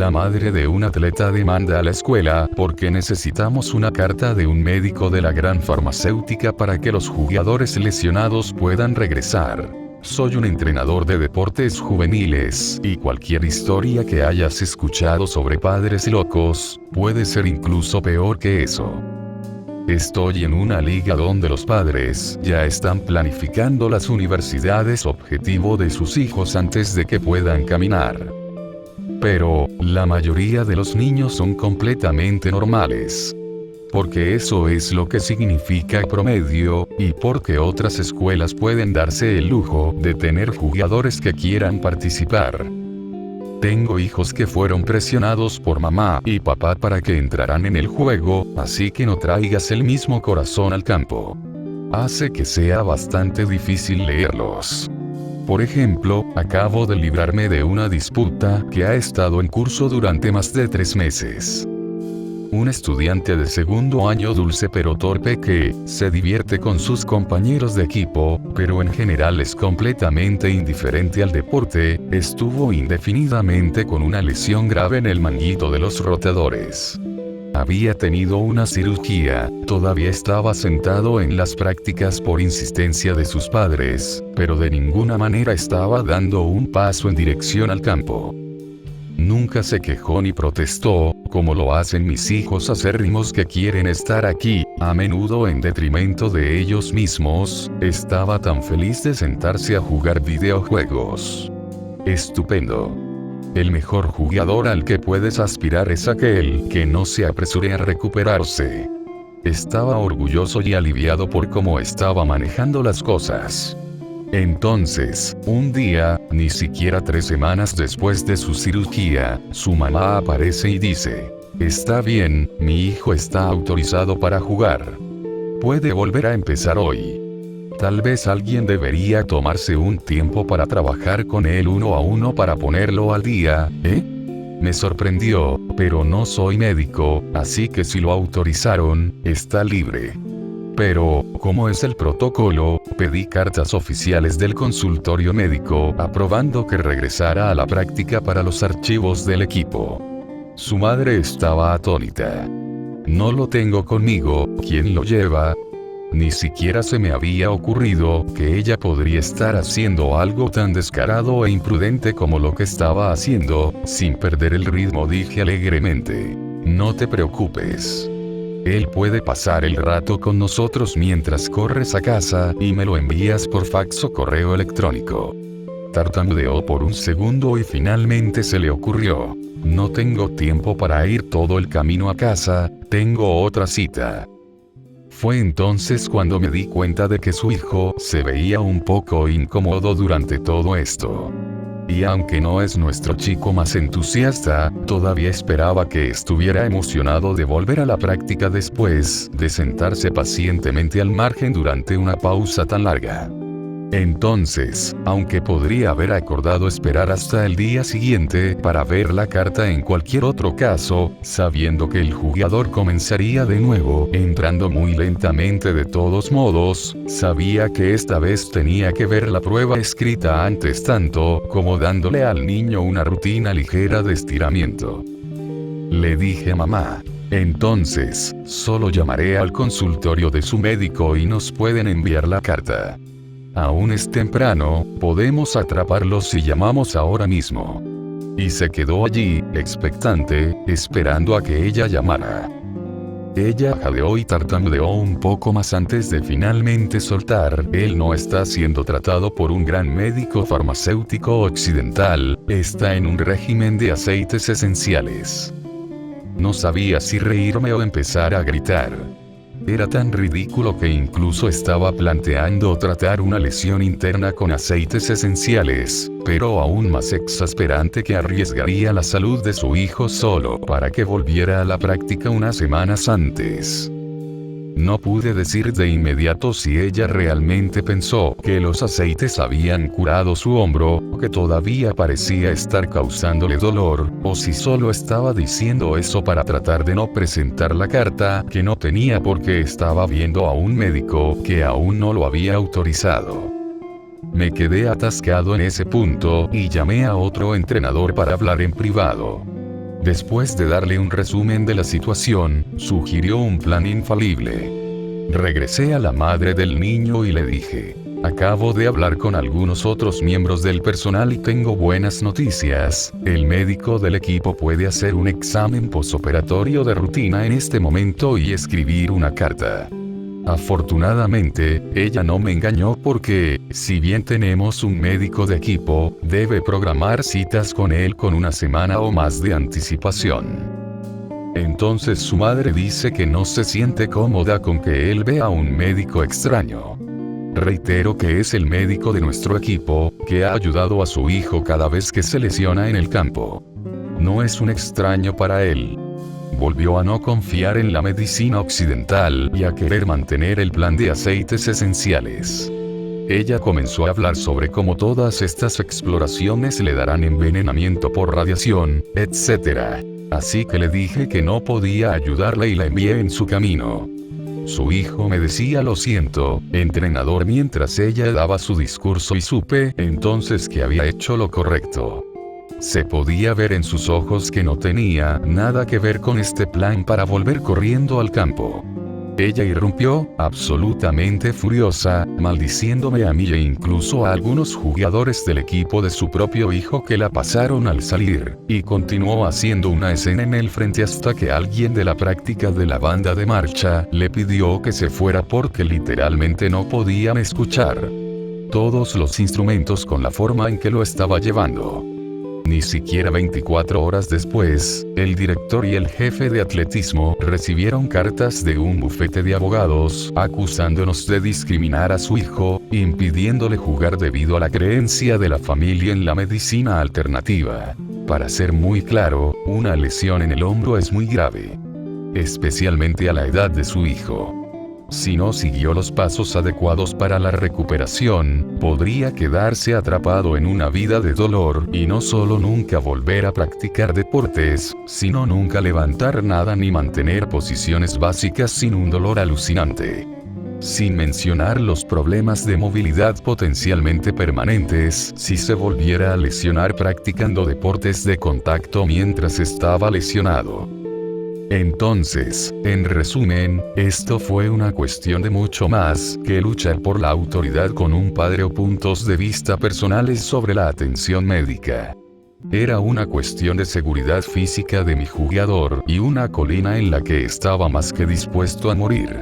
La madre de un atleta demanda a la escuela porque necesitamos una carta de un médico de la gran farmacéutica para que los jugadores lesionados puedan regresar. Soy un entrenador de deportes juveniles, y cualquier historia que hayas escuchado sobre padres locos, puede ser incluso peor que eso. Estoy en una liga donde los padres ya están planificando las universidades objetivo de sus hijos antes de que puedan caminar. Pero, la mayoría de los niños son completamente normales. Porque eso es lo que significa promedio, y porque otras escuelas pueden darse el lujo de tener jugadores que quieran participar. Tengo hijos que fueron presionados por mamá y papá para que entraran en el juego, así que no traigas el mismo corazón al campo. Hace que sea bastante difícil leerlos. Por ejemplo, acabo de librarme de una disputa que ha estado en curso durante más de 3 meses. Un estudiante de segundo año dulce pero torpe que se divierte con sus compañeros de equipo, pero en general es completamente indiferente al deporte, estuvo indefinidamente con una lesión grave en el manguito de los rotadores. Había tenido una cirugía, todavía estaba sentado en las prácticas por insistencia de sus padres, pero de ninguna manera estaba dando un paso en dirección al campo. Nunca se quejó ni protestó, como lo hacen mis hijos acérrimos que quieren estar aquí, a menudo en detrimento de ellos mismos. Estaba tan feliz de sentarse a jugar videojuegos. Estupendo. El mejor jugador al que puedes aspirar es aquel que no se apresure a recuperarse. Estaba orgulloso y aliviado por cómo estaba manejando las cosas. Entonces, un día, ni siquiera 3 semanas después de su cirugía, su mamá aparece y dice: «Está bien, mi hijo está autorizado para jugar. Puede volver a empezar hoy. Tal vez alguien debería tomarse un tiempo para trabajar con él uno a uno para ponerlo al día, ¿eh?». Me sorprendió, pero no soy médico, así que si lo autorizaron, está libre. Pero, como es el protocolo, pedí cartas oficiales del consultorio médico aprobando que regresara a la práctica para los archivos del equipo. Su madre estaba atónita. «No lo tengo conmigo, ¿quién lo lleva?». Ni siquiera se me había ocurrido que ella podría estar haciendo algo tan descarado e imprudente como lo que estaba haciendo. Sin perder el ritmo dije alegremente: «No te preocupes. Él puede pasar el rato con nosotros mientras corres a casa y me lo envías por fax o correo electrónico». Tartamudeó por un segundo y finalmente se le ocurrió: «No tengo tiempo para ir todo el camino a casa, tengo otra cita». Fue entonces cuando me di cuenta de que su hijo se veía un poco incómodo durante todo esto. Y aunque no es nuestro chico más entusiasta, todavía esperaba que estuviera emocionado de volver a la práctica después de sentarse pacientemente al margen durante una pausa tan larga. Entonces, aunque podría haber acordado esperar hasta el día siguiente para ver la carta en cualquier otro caso, sabiendo que el jugador comenzaría de nuevo, entrando muy lentamente de todos modos, sabía que esta vez tenía que ver la prueba escrita antes, tanto como dándole al niño una rutina ligera de estiramiento. Le dije a mamá: «Entonces, solo llamaré al consultorio de su médico y nos pueden enviar la carta. Aún es temprano, podemos atraparlos si llamamos ahora mismo». Y se quedó allí, expectante, esperando a que ella llamara. Ella jadeó y tartamudeó un poco más antes de finalmente soltar: «Él no está siendo tratado por un gran médico farmacéutico occidental, está en un régimen de aceites esenciales». No sabía si reírme o empezar a gritar. Era tan ridículo que incluso estaba planteando tratar una lesión interna con aceites esenciales, pero aún más exasperante que arriesgaría la salud de su hijo solo para que volviera a la práctica unas semanas antes. No pude decir de inmediato si ella realmente pensó que los aceites habían curado su hombro, que todavía parecía estar causándole dolor, o si solo estaba diciendo eso para tratar de no presentar la carta que no tenía porque estaba viendo a un médico que aún no lo había autorizado. Me quedé atascado en ese punto y llamé a otro entrenador para hablar en privado. Después de darle un resumen de la situación, sugirió un plan infalible. Regresé a la madre del niño y le dije: acabo de hablar con algunos otros miembros del personal y tengo buenas noticias. El médico del equipo puede hacer un examen posoperatorio de rutina en este momento y escribir una carta. Afortunadamente, ella no me engañó porque, si bien tenemos un médico de equipo, debe programar citas con él con una semana o más de anticipación. Entonces su madre dice que no se siente cómoda con que él vea a un médico extraño. Reitero que es el médico de nuestro equipo, que ha ayudado a su hijo cada vez que se lesiona en el campo. No es un extraño para él. Volvió a no confiar en la medicina occidental y a querer mantener el plan de aceites esenciales. Ella comenzó a hablar sobre cómo todas estas exploraciones le darán envenenamiento por radiación, etc. Así que le dije que no podía ayudarle y la envié en su camino. Su hijo me decía: lo siento, entrenador, mientras ella daba su discurso, y supe entonces que había hecho lo correcto. Se podía ver en sus ojos que no tenía nada que ver con este plan para volver corriendo al campo. Ella irrumpió, absolutamente furiosa, maldiciéndome a mí e incluso a algunos jugadores del equipo de su propio hijo que la pasaron al salir, y continuó haciendo una escena en el frente hasta que alguien de la práctica de la banda de marcha le pidió que se fuera porque literalmente no podían escuchar todos los instrumentos con la forma en que lo estaba llevando. Ni siquiera 24 horas después, el director y el jefe de atletismo recibieron cartas de un bufete de abogados acusándonos de discriminar a su hijo, impidiéndole jugar debido a la creencia de la familia en la medicina alternativa. Para ser muy claro, una lesión en el hombro es muy grave, especialmente a la edad de su hijo. Si no siguió los pasos adecuados para la recuperación, podría quedarse atrapado en una vida de dolor y no solo nunca volver a practicar deportes, sino nunca levantar nada ni mantener posiciones básicas sin un dolor alucinante. Sin mencionar los problemas de movilidad potencialmente permanentes si se volviera a lesionar practicando deportes de contacto mientras estaba lesionado. Entonces, en resumen, esto fue una cuestión de mucho más que luchar por la autoridad con un padre o puntos de vista personales sobre la atención médica. Era una cuestión de seguridad física de mi jugador y una colina en la que estaba más que dispuesto a morir.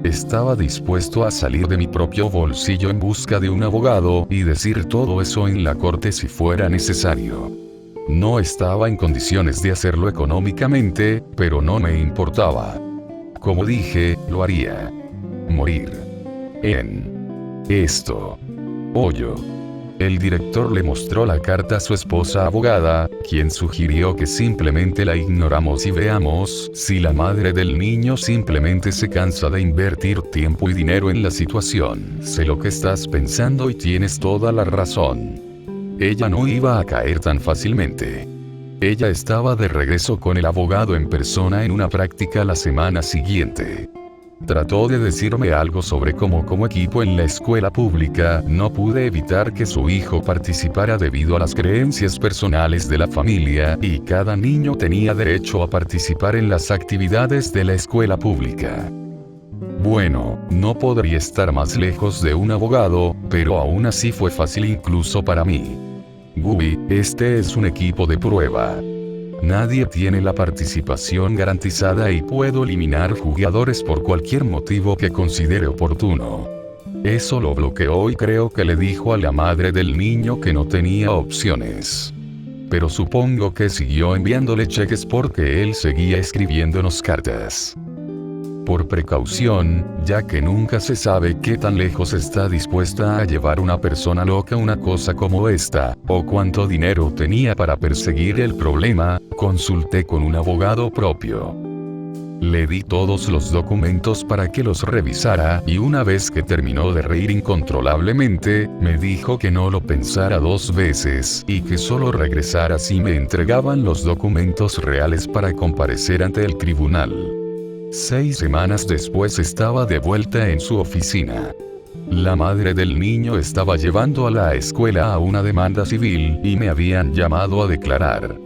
Estaba dispuesto a salir de mi propio bolsillo en busca de un abogado y decir todo eso en la corte si fuera necesario. No estaba en condiciones de hacerlo económicamente, pero no me importaba. Como dije, lo haría. Morir en esto. Hoyo. El director le mostró la carta a su esposa abogada, quien sugirió que simplemente la ignoramos y veamos si la madre del niño simplemente se cansa de invertir tiempo y dinero en la situación. Sé lo que estás pensando y tienes toda la razón. Ella no iba a caer tan fácilmente. Ella estaba de regreso con el abogado en persona en una práctica la semana siguiente. Trató de decirme algo sobre cómo como equipo en la escuela pública no pude evitar que su hijo participara debido a las creencias personales de la familia y cada niño tenía derecho a participar en las actividades de la escuela pública. Bueno, no podría estar más lejos de un abogado, pero aún así fue fácil incluso para mí. Gubi, este es un equipo de prueba. Nadie tiene la participación garantizada y puedo eliminar jugadores por cualquier motivo que considere oportuno. Eso lo bloqueó y creo que le dijo a la madre del niño que no tenía opciones. Pero supongo que siguió enviándole cheques porque él seguía escribiéndonos cartas. Por precaución, ya que nunca se sabe qué tan lejos está dispuesta a llevar una persona loca una cosa como esta, o cuánto dinero tenía para perseguir el problema, consulté con un abogado propio. Le di todos los documentos para que los revisara y una vez que terminó de reír incontrolablemente, me dijo que no lo pensara dos veces y que solo regresara si me entregaban los documentos reales para comparecer ante el tribunal. 6 semanas después estaba de vuelta en su oficina. La madre del niño estaba llevando a la escuela a una demanda civil y me habían llamado a declarar.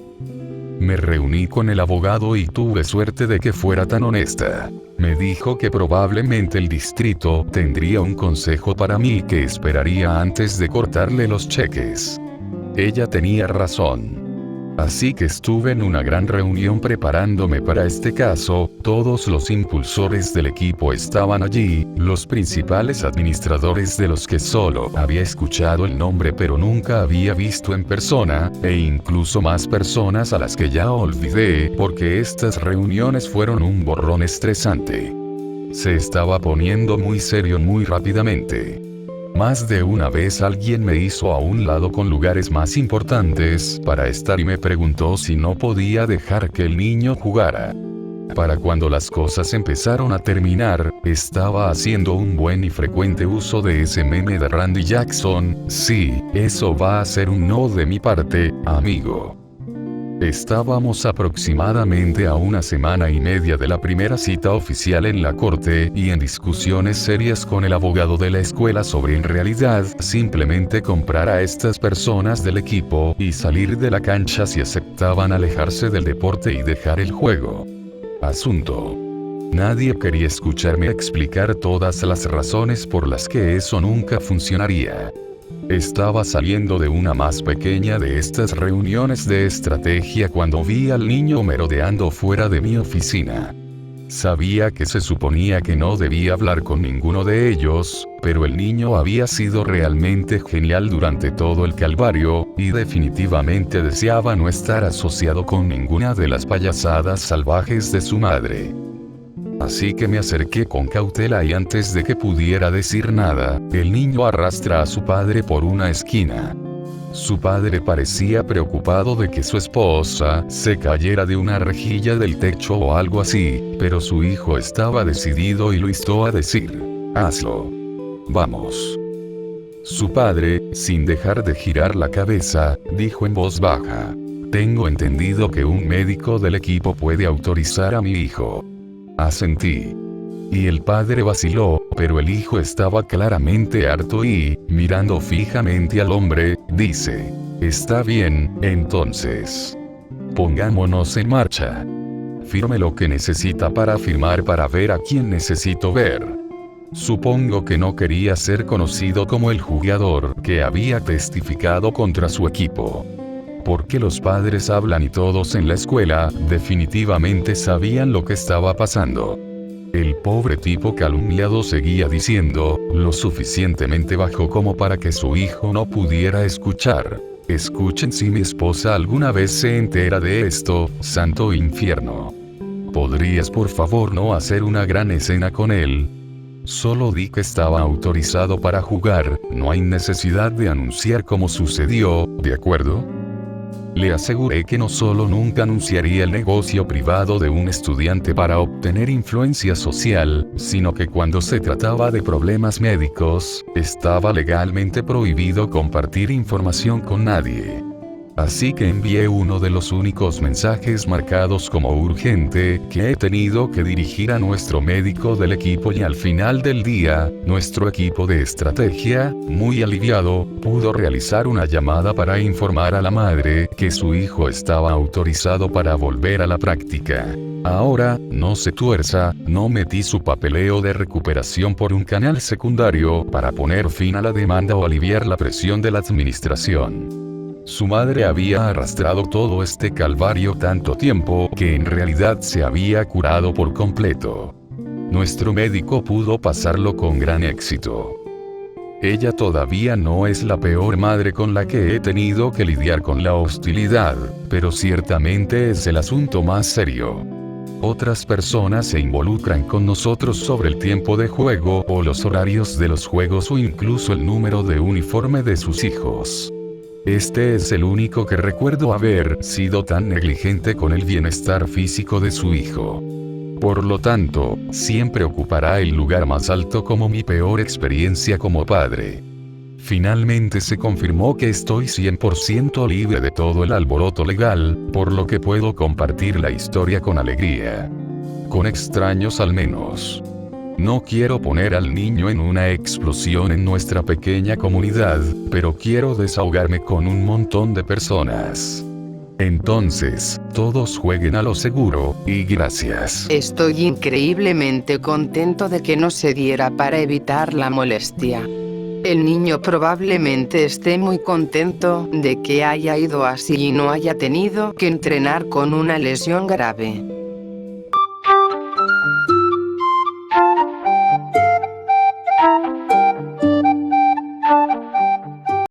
Me reuní con el abogado y tuve suerte de que fuera tan honesta. Me dijo que probablemente el distrito tendría un consejo para mí que esperaría antes de cortarle los cheques. Ella tenía razón. Así que estuve en una gran reunión preparándome para este caso, todos los impulsores del equipo estaban allí, los principales administradores de los que solo había escuchado el nombre pero nunca había visto en persona, e incluso más personas a las que ya olvidé porque estas reuniones fueron un borrón estresante. Se estaba poniendo muy serio muy rápidamente. Más de una vez alguien me hizo a un lado con lugares más importantes para estar y me preguntó si no podía dejar que el niño jugara. Para cuando las cosas empezaron a terminar, estaba haciendo un buen y frecuente uso de ese meme de Randy Jackson: sí, eso va a ser un no de mi parte, amigo. Estábamos aproximadamente a una semana y media de la primera cita oficial en la corte y en discusiones serias con el abogado de la escuela sobre en realidad simplemente comprar a estas personas del equipo y salir de la cancha si aceptaban alejarse del deporte y dejar el juego. Asunto. Nadie quería escucharme explicar todas las razones por las que eso nunca funcionaría. Estaba saliendo de una más pequeña de estas reuniones de estrategia cuando vi al niño merodeando fuera de mi oficina. Sabía que se suponía que no debía hablar con ninguno de ellos, pero el niño había sido realmente genial durante todo el calvario, y definitivamente deseaba no estar asociado con ninguna de las payasadas salvajes de su madre. Así que me acerqué con cautela y antes de que pudiera decir nada, el niño arrastra a su padre por una esquina. Su padre parecía preocupado de que su esposa se cayera de una rejilla del techo o algo así, pero su hijo estaba decidido y lo instó a decir: hazlo. Vamos. Su padre, sin dejar de girar la cabeza, dijo en voz baja: tengo entendido que un médico del equipo puede autorizar a mi hijo. Asentí. Y el padre vaciló, pero el hijo estaba claramente harto y, mirando fijamente al hombre, dice: está bien, entonces. Pongámonos en marcha. Firme lo que necesita para firmar para ver a quién necesito ver. Supongo que no quería ser conocido como el jugador que había testificado contra su equipo. Porque los padres hablan y todos en la escuela definitivamente sabían lo que estaba pasando. El pobre tipo calumniado seguía diciendo, lo suficientemente bajo como para que su hijo no pudiera escuchar: escuchen si mi esposa alguna vez se entera de esto, santo infierno. ¿Podrías por favor no hacer una gran escena con él? Solo di que estaba autorizado para jugar, no hay necesidad de anunciar cómo sucedió, ¿de acuerdo? Le aseguré que no solo nunca anunciaría el negocio privado de un estudiante para obtener influencia social, sino que cuando se trataba de problemas médicos, estaba legalmente prohibido compartir información con nadie. Así que envié uno de los únicos mensajes marcados como urgente que he tenido que dirigir a nuestro médico del equipo y al final del día, nuestro equipo de estrategia, muy aliviado, pudo realizar una llamada para informar a la madre que su hijo estaba autorizado para volver a la práctica. Ahora, no se tuerza, no metí su papeleo de recuperación por un canal secundario para poner fin a la demanda o aliviar la presión de la administración. Su madre había arrastrado todo este calvario tanto tiempo que en realidad se había curado por completo. Nuestro médico pudo pasarlo con gran éxito. Ella todavía no es la peor madre con la que he tenido que lidiar con la hostilidad, pero ciertamente es el asunto más serio. Otras personas se involucran con nosotros sobre el tiempo de juego o los horarios de los juegos o incluso el número de uniforme de sus hijos. Este es el único que recuerdo haber sido tan negligente con el bienestar físico de su hijo. Por lo tanto, siempre ocupará el lugar más alto como mi peor experiencia como padre. Finalmente se confirmó que estoy 100% libre de todo el alboroto legal, por lo que puedo compartir la historia con alegría. Con extraños al menos. No quiero poner al niño en una explosión en nuestra pequeña comunidad, pero quiero desahogarme con un montón de personas. Entonces, todos jueguen a lo seguro, y gracias. Estoy increíblemente contento de que no se diera para evitar la molestia. El niño probablemente esté muy contento de que haya ido así y no haya tenido que entrenar con una lesión grave.